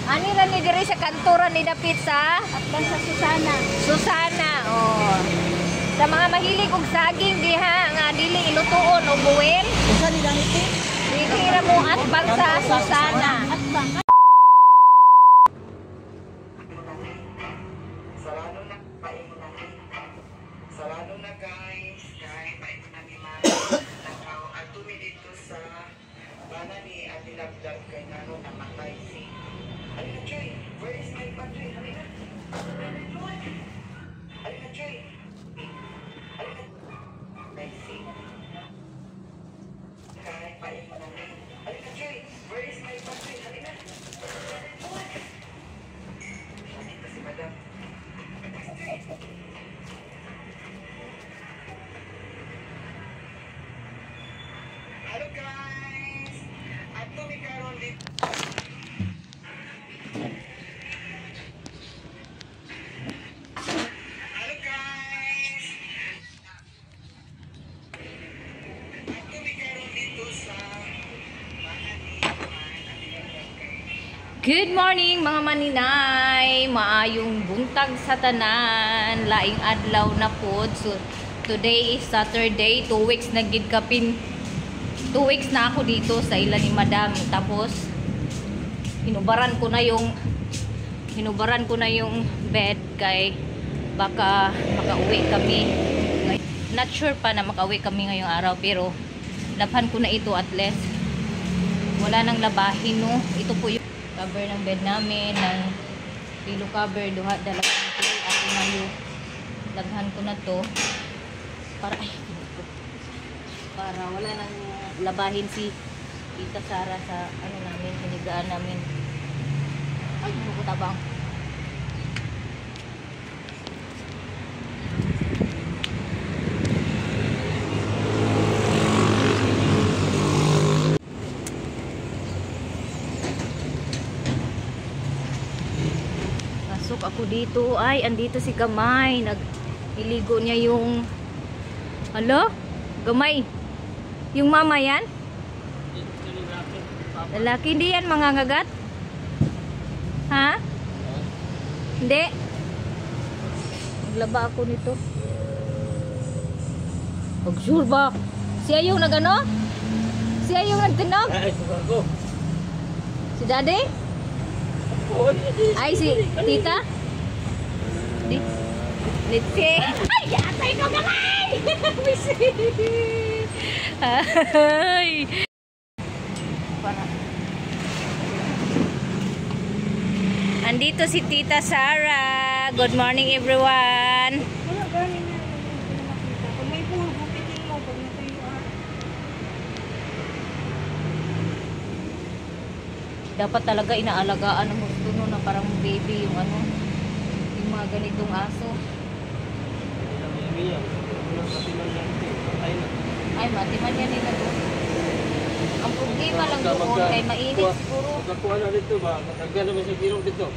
Ani ra ni diri sa kantora ni dapit sa Atbang sa Susana. Susana. Oh. Sa mga mahilig og saging diha nga dili ilutuon o buwel. Usa ni daniti. Dili ra mo atbang sa Susana. Atbang. Sarado na guys, kaya paito na ni Mama. Nakaw, at tumi dito sa bana ni Ate Labdab kay Nano namatay si. Halina Joy, where is my battery? Halina. Halina Joy. Halina. Namatay si. Kaya paito na ni. Halina Joy, where is my battery? Halina. Halina si Madam. Hello guys! Ato mi karon dito. Hello guys! Ato mi karon dito sa Good morning mga maninay. Maayong buntag sa tanan. Laing adlaw na pod. So today is Saturday. 2 weeks na gid kapin. 2 weeks na ako dito sa ila ni Madam. Tapos hinubaran ko na yung bed kay baka makauwi kami. Not sure pa na makauwi kami ngayong araw pero labhan ko na ito at least. Wala nang labahin no. Ito po yung cover ng bed namin ng pillow cover duha dala ko ako na yung labhan ko na to para wala nang labahin si Tita Sara sa ano namin, hinigaan namin. Ay, buko tabang. Pasok ako dito. Ay, andito si Gamay. Nag-iligo niya yung Hello? Gamay. Yung mama yan? Lalaki, hindi yan mga ngagat? Ha? Hindi. Maglaba ako nito. Pag-sure ba? Siya yung nagano? Siya yung nagtinog? Si daddy? Ay, si tita? Litsi. Ay, yatay ko gamay! Ay! Andito si Tita Sara. Good morning everyone. Wala galing na makita. Kung may puro bukitin mo pag natuyuan. Dapat talaga inaalagaan ng gusto no, na parang baby yung ano, yung mga ganitong aso. Ay, matiman yan nila doon. Ang problema lang doon kay mainit siguro. Magkakuha na dito ba? Matagyan naman sa girong dito.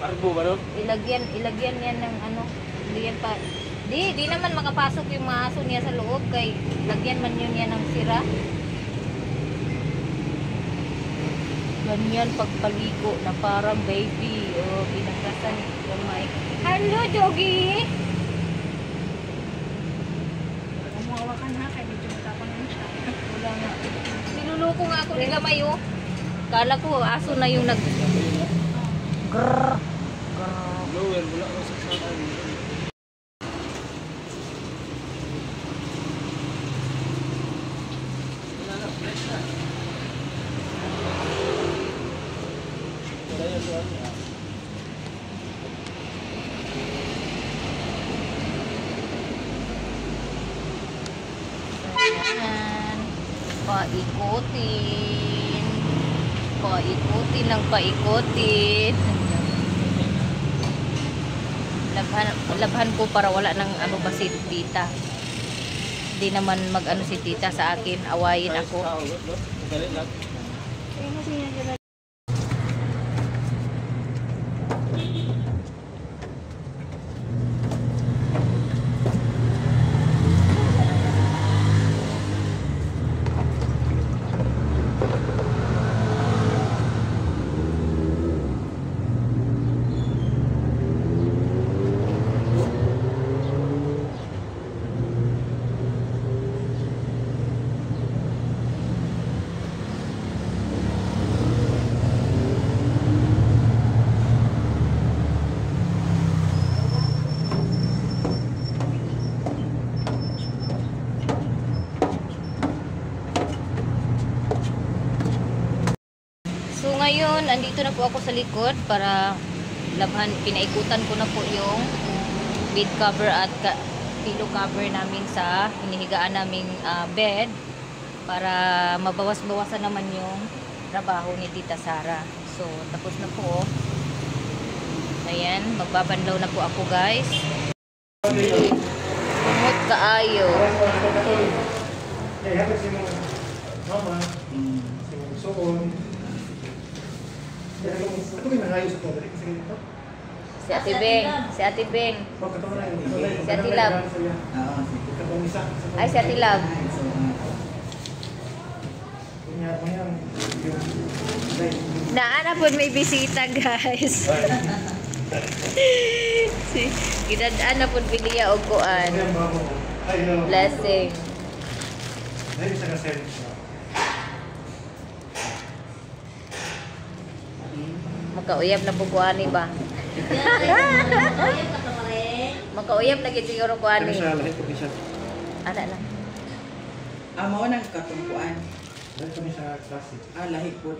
Parbo ba no? Ilagyan yan ng ano, ilagyan pa. Di naman makapasok yung mga aso niya sa loob kay lagyan man yun yan ng sira. Ganyan pagpaligo na parang baby. O, pinagkasan ni Gamay. Hello, Doggy! Umuawakan ha, kaya medyo matapang lang siya. Wala nga. Niluluko nga ako ni Gamay, oh. Kala ko, aso na yung nag... Grrrr. Grrrr. Lower, wala ko sa saan. Wala na, fresh na. Wala yan doon. Ayan. Paikutin. Paikutin ng paikutin. Labhan ko para wala nang ano ba si tita. Hindi naman mag ano si tita sa akin. Awayin ako. Galit lang. Kaya mo siya andito na po ako sa likod para pinaikutan ko na po yung bed cover at pillow cover namin sa hinihigaan naming bed para mabawas-bawasan naman yung trabaho ni Tita Sara. So, tapos na po. Ayan, magbabanlaw na po ako, guys. Umot kaayo. Eh, hapit si mong mama, si mong suon. Ako may nangayos ito. Kasi ganito. Si Ate Beng. Si Ate Beng. Pagkataon na yun. Si Ate Lab. Pagkataon isa. Ay, si Ate Lab. Kunyari mo yan. Naana po may bisita, guys. Gidadaan na po biliya o kuan. Blessing. Ay, isa ka sen. Makauyab na po kuani ba? Makauyab na gid siguro Ano kuani. siya, lahit ko siya. Ana na. Amo nang katungkuan. Lahit kami siya klase. Lahi po.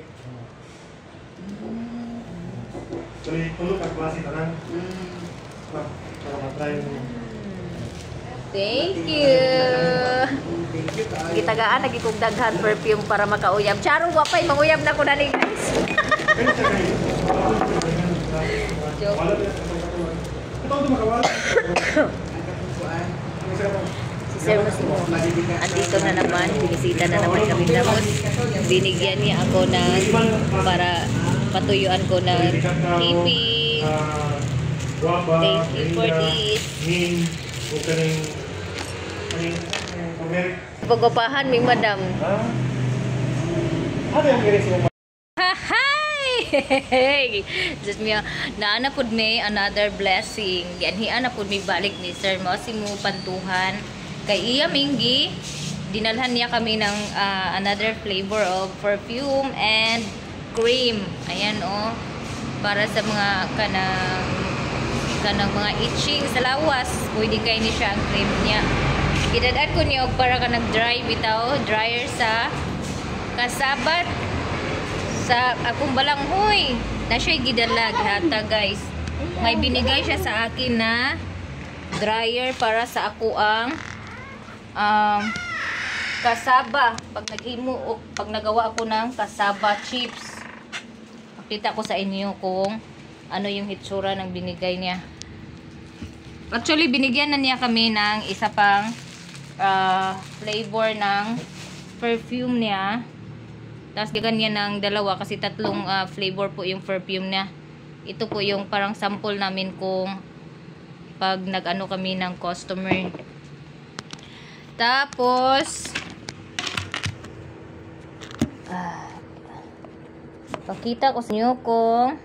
Tuloy, tulog ang klase na lang. Para matry mo. Thank you. Thank you kaayo. Gitagaan lagi kog daghan perfume para makauyab. Charo wapay manguyab na ko na ni guys. Pero siya kayo. Joke. Wala din sa pagkatuan. Ito ang makawala. Ang katungkuan. Ang isa ka Si Sir Musimo. Andito na naman. Binisita na naman kami tapos binigyan niya ako ng para patuyuan ko ng keeping. Thank you for this. Min, kung kaning Amerik. Pagpapahan ming madam. Ano yung giris mo? Hey! Just me, naana pud may another blessing. Yan na pud may balik ni Sir Mosimo Pantuhan. Kay iya minggi, dinalhan niya kami ng another flavor of perfume and cream. Ayan oh. Para sa mga kanang mga itching sa lawas, pwede kay ni siya ang cream niya. Idadad ko niya og para ka nag-dry bitaw, dryer sa kasabat sa akong balanghoy na siya'y gidalag hata guys. May binigay siya sa akin na dryer para sa ako ang kasaba pag naghimo o pag nagawa ako ng kasaba chips. Pakita ko sa inyo kung ano yung hitsura ng binigay niya. Actually binigyan na niya kami ng isa pang flavor ng perfume niya. Tapos ganyan ng dalawa kasi tatlong flavor po yung perfume niya. Ito po yung parang sample namin kung pag nag-ano kami ng customer. Tapos pakita ko sa inyo kung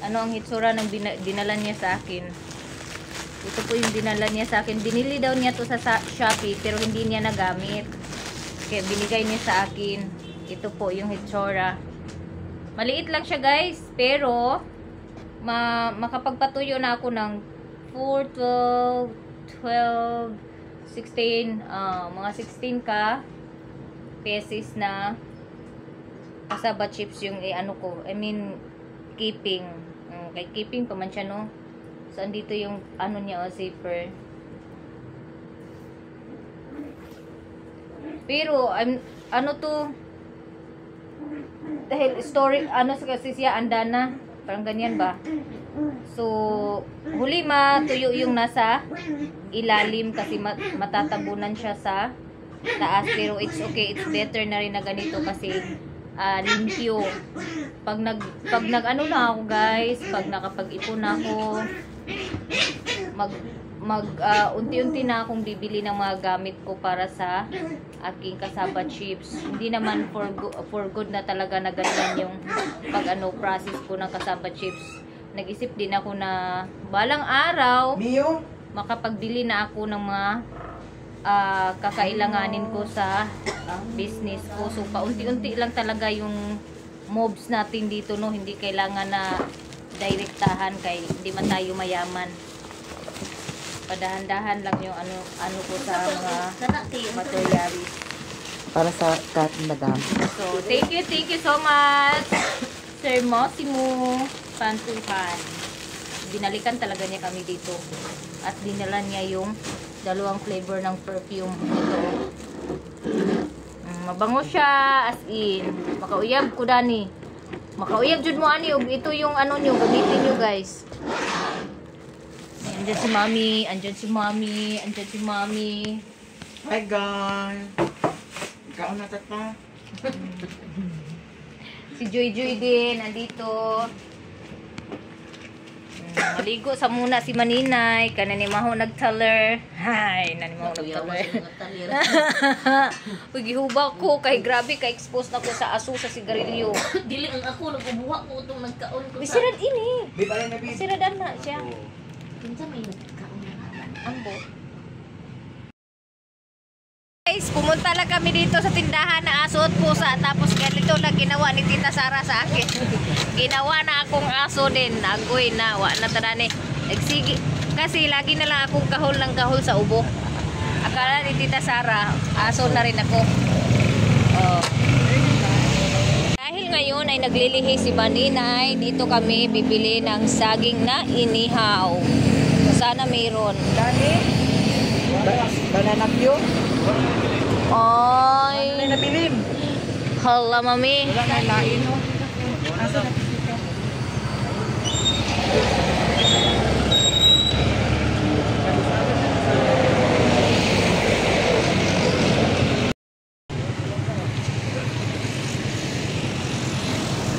ano ang hitsura ng dinala niya sa akin. Ito po yung dinala niya sa akin. Binili daw niya to sa Shopee pero hindi niya nagamit. Kaya binigay niya sa akin. Ito po yung hitsura. Maliit lang siya guys. Pero makapagpatuyo na ako ng 4, 12, 16. Mga 16 ka pesos na kasaba chips yung ano ko. I mean keeping. Kay keeping pa man siya no. So andito yung ano niya zipper. Pero ano to dahil story ano sa kasi siya andana parang ganyan ba. So huli matuyo yung nasa ilalim kasi matatabunan siya sa taas pero it's okay, it's better na rin na ganito kasi limpyo. Pag nag ano na ako guys, pag nakapag-ipon na ako unti-unti na akong bibili ng mga gamit ko para sa aking kasaba chips. Hindi naman for good na talaga na ganyan yung pag ano process ko ng kasaba chips. Nag-isip din ako na balang araw makapagbili na ako ng mga kakailanganin ko sa business ko. So paunti-unti lang talaga yung moves natin dito no, hindi kailangan na direktahan kay hindi man tayo mayaman. Padahan-dahan lang yung ano ko sa mga materials. Para sa cat madam. So, thank you so much, Sir Massimo Pantuhan. Binalikan talaga niya kami dito. At dinala niya yung dalawang flavor ng perfume ito. Mabango siya, as in. Makauyab ko dani. Makauyab jud mo ani, ug ito yung ano nyo, gamitin nyo guys. Andyan si Mami, andyan si Mami, andyan si Mami. Hi guys. Ikaw na tata. Si Joy Joy din, nandito. Maligo sa muna si Maninay. Kananimaho nagtaler. Hay, nanimaho nagtaler. Uy, gihubak ko. Kay grabe, kay expose na ko sa aso sa sigarilyo. Dili ang ako nagbubuha ko itong nagkaon ko sa... Bisirad ini. Di ba na bi? Bisiradan na siya. Kinsa may nagkaon na naman. Ambo. Guys, pumunta lang kami dito sa tindahan na aso at pusa. Tapos ganito lang ginawa ni Tita Sara sa akin. Ginawa na akong aso din. Agoy na. Wa na tanani. Nagsigi. Kasi lagi na lang akong kahol ng kahol sa ubo. Akala ni Tita Sara, aso na rin ako. Oh. Dahil ngayon ay naglilihi si Maninay, dito kami bibili ng saging na inihaw. Sana mayroon. Dani. Banana Q. Ay. Ay nabilim. Hala, mami. Wala na lain no. Asa na kita?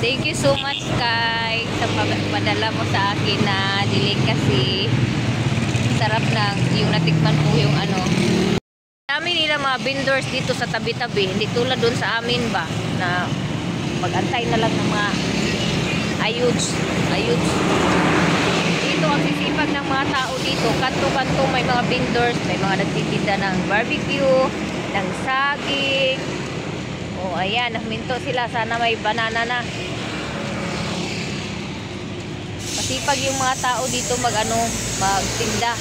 Thank you so much, Kai, sa padala mo sa akin na delicacy. Sarap ng yung natikman ko yung ano. Dami nila mga vendors dito sa tabi-tabi. Hindi tulad doon sa amin ba na mag-antay na lang ng mga ayuds. Dito ang sisipag ng mga tao dito. Kanto-kanto may mga vendors. May mga nagtitinda ng barbecue, ng saging. Oh, ayan. Naminto sila. Sana may banana na. Masipag yung mga tao dito magtinda.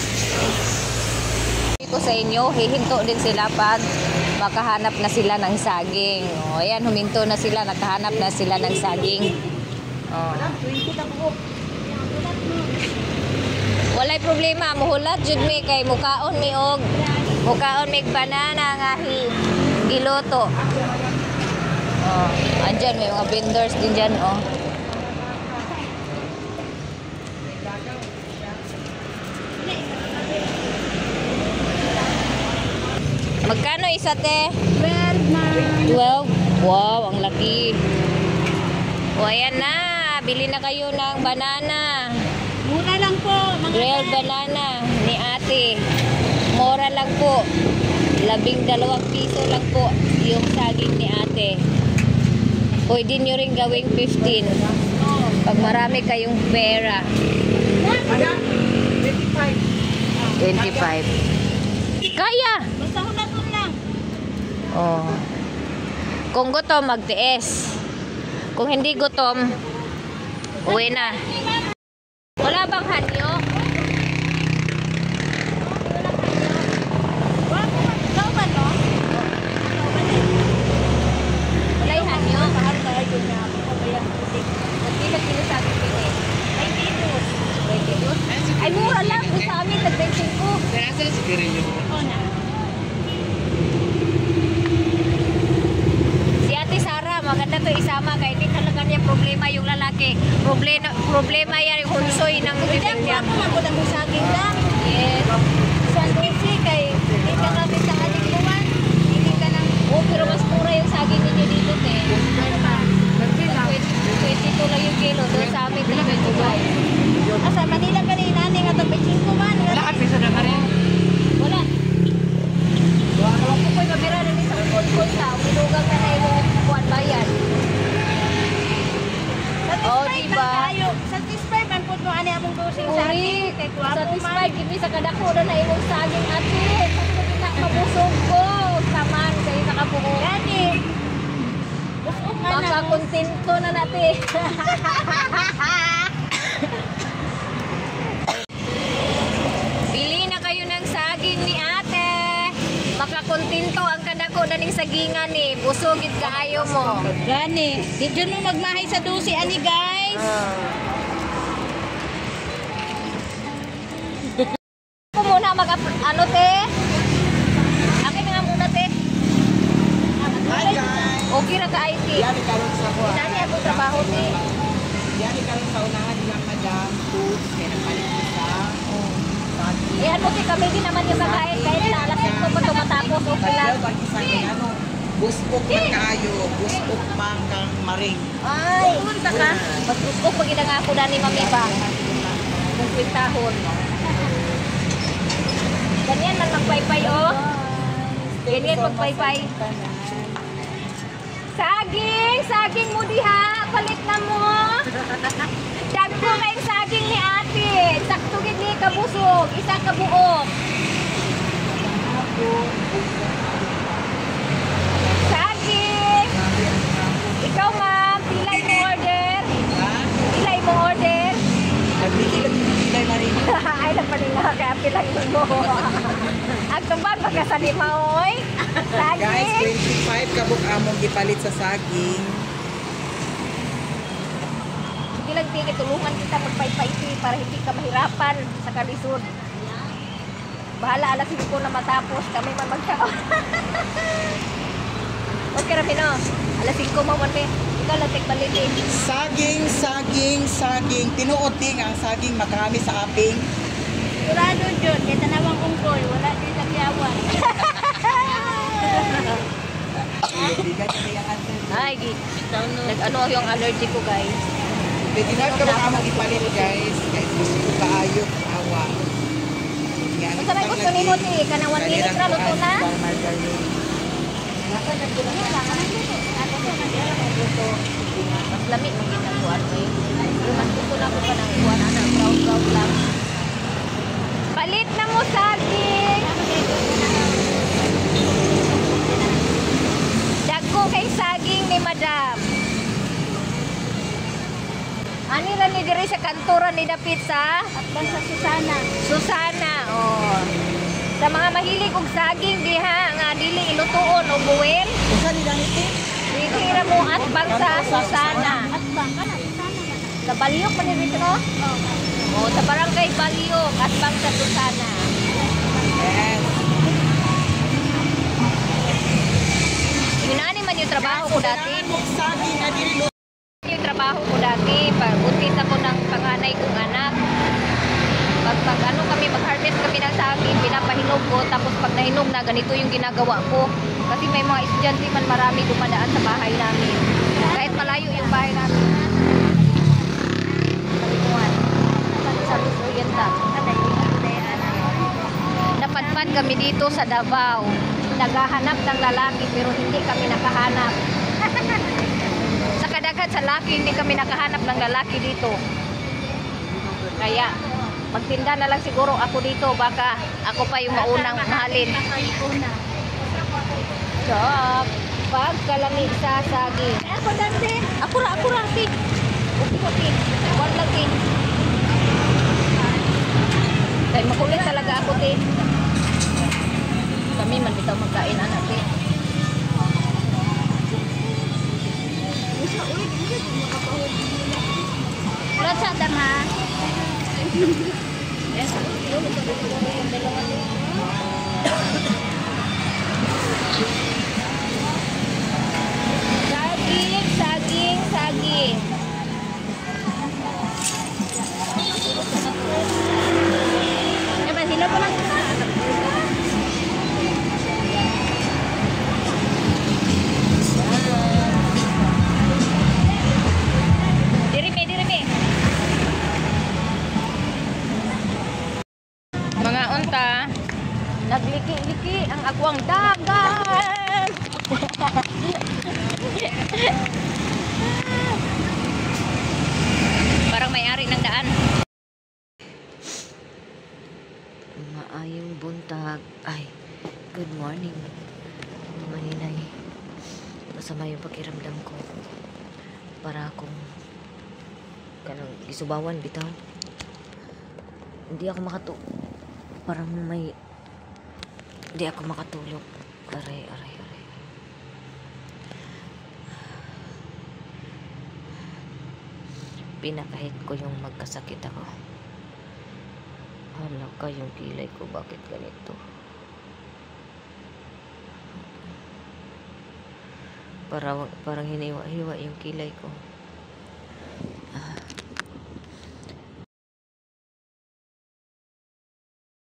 Ko sa inyo, hihinto din sila pag makahanap na sila ng saging. O, ayan, huminto na sila, nakahanap na sila ng saging. O. Walay problema, muhulat jud mi kay mukaon mi banana nga giloto. O, andyan may mga vendors din dyan, o. Magkano isa, te? 12 na. 12? Wow, ang laki. O, ayan na. Bili na kayo ng banana. Mura lang po. Mga Real banana ni ate. Mura lang po. 12 piso lang po yung saging ni ate. Pwede nyo rin gawing 15. Pag marami kayong pera. 25. Kaya! basta hulat lang. Oh. Kung gutom, magtiis. Kung hindi gutom, uwi na. Wala bang hanyo? Ikaw ba, no? Wala yung hanyo? Mahal na yun na ako. Nagbilag sila sa akin din eh. Ay, dito. Ay, mura lang. Kung sa amin, nag-bensin ko. Si Ate Sara, maganda to isama kaya hindi talaga niya problema yung lalaki. Problema yan yung hunsoy ng bibig niya. Ako na mo saging lang. Yes. Sa Lucy, kay hindi ka kami sa alikuan. Hindi ka nang... Oh, pero mas mura yung saging ninyo dito, te. Ano ba? 22 lang yung kilo. Doon sa amin, 25. Asa Manila ka rin nani nga to 25 man. Wala ka pisa na ka rin. Wala. Wala ko po'y kamera rin sa kod sa. Minugang ka na yung kuwan bayan. Oh, diba? Satisfied man po ani among dosing sa Uri, akin. Kay kuwapo man. satisfied kimi sa kadako na na imong saging ate. Kasi na mabusog ko. Taman kayo nakabuo. Gani. Busog man Baka ako. kontento na natin. Bili na kayo ng saging ni ate. Makakontento ang kadako na ning sagingan ni. Busogit kaayo mo. Gani. Di dyan mo magmahay sa dusi, ani guys. Ako muna ano te? Akin nga muna te. Hi guys! Okay ra ka IT. Yan ikaroon sa kuha. Dani ako trabaho te. Yan ikaroon sa unahan nilang madam. Foods. Kaya nagpalit ko sa sagi. Eh ano te kami din naman yung kakain kahit na alas 5 pa ito matapos okay lang. Pag isa yung ano, buspok man kayo, buspok man kang maring. Ay, punta ka. Mag-gusto pag inangako na ni Mami ba? Kung kwintahon. Ganyan man magpaypay oh. Ganyan magpaypay. Saging mo diha, palit na mo. Dagko kay saging ni ate. Sakto gid ni kabusog, isa ka buok. Saging. Ikaw ma'am, pilay mo order. Pilay mo order. Nagbikilag yung pilay maring. Ay, napalinga kaya pilay mo. Ang tumbang magkasalima oy. Guys, Saging. 25 kabuk among gipalit sa saging. Sige lang, tingin, tulungan kita magpaypaysi para hindi ka mahirapan sa kalisod. Bahala, alas 5 na matapos, kami man magkaon. Okay, Ramino. Alas 5 mo, Manme. Ikaw lang tigpalitin. Saging. Tinuod din ang saging makarami sa aping. Sigurado dyan, kaya tanawang ungkoy, wala din sa kiyawan. Bigay ka yung answer. Ay, nag-ano yung allergy ko, guys. 25 kabuk among gipalit guys. Guys, gusto ko kaayo, awa. Yan, Kung sabay gusto ni mo, ti, kanang 1 minute na, luto na. Mas lami mo ginagawa mo eh. Pero mas gusto na ko pa ng iwan, brown lang. Palit na mo saging! Dagko kay saging ni madam. Ani ra ni diri sa kantora ni na pizza? At lang sa Susana. Susana, oh. Sa mga mahilig og saging diha nga dili ilutuon o buwin, Usa ni daniti? dili ra mo at bangsa Susana. At bang ka na, Susana ka na. Sa Balyok man dito no? Oh, sa barangay Balyok at bangsa Susana. Yes. Yun man yung trabaho ko dati. Saging na dili Yung trabaho ko dati, buntis ako ng panganay kong anak. Pag ano kami, mag-harvest kami ng saging, pinapahinog ko, tapos pag nahinog na, ganito yung ginagawa ko. Kasi may mga estudyante man marami dumadaan sa bahay namin. Kahit malayo yung bahay namin. Kalimuan. Sa Luz Oriental. Napadpad kami dito sa Davao. Naghahanap ng lalaki pero hindi kami nakahanap. Sa kadaghan sa laki, hindi kami nakahanap ng lalaki dito. Kaya, magtinda na lang siguro ako dito. Baka ako pa yung maunang mahalin. Chop! Pagkalami sa saging. Ako dante. Ako ra, si. Okay. One lagi. Dahil makulit talaga ako, te. Kami man bitaw magkain, anak, te. Wala sa dama. Saging. Diba, sila pa lang. Dirimi. Mga unta, nagliki-liki ang agwang dagat. Parang may-ari ng daan. Maayong buntag. Ay, good morning. Maninay. Masama yung pakiramdam ko. Para akong kanang isubawan bitaw. Hindi ako parang hindi ako makatulog. Aray. pinakahit ko yung magkasakit ako. Hala ka, yung kilay ko bakit ganito? Parang hiniwa-hiwa yung kilay ko.